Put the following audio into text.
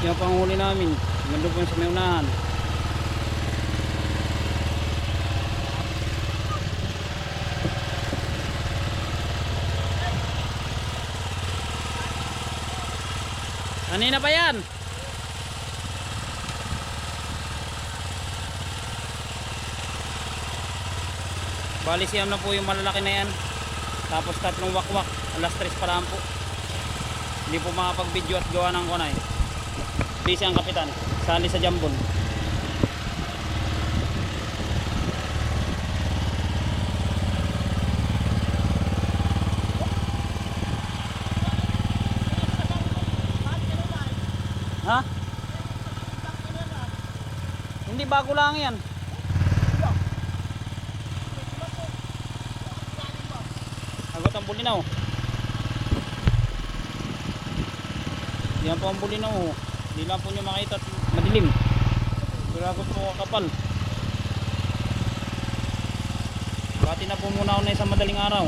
Yan pa ang huli namin. Nandun po sa may unahan. Kanina pa yan. Bali siyam na po yung malalaki na yan. Tapos 3 wakwak. Alas 3 pa lang po. Hindi po makapag-video at gawa ng kunay. Busy ang kapitan. Sali sa jambon. Ha? Hindi, bago lang yan. Agot ang bulinaw. Yan po ang bulinaw. Hindi lang po nyo makita at madilim. Pero agot po kakapal. Bati na po muna ako na isang madaling araw.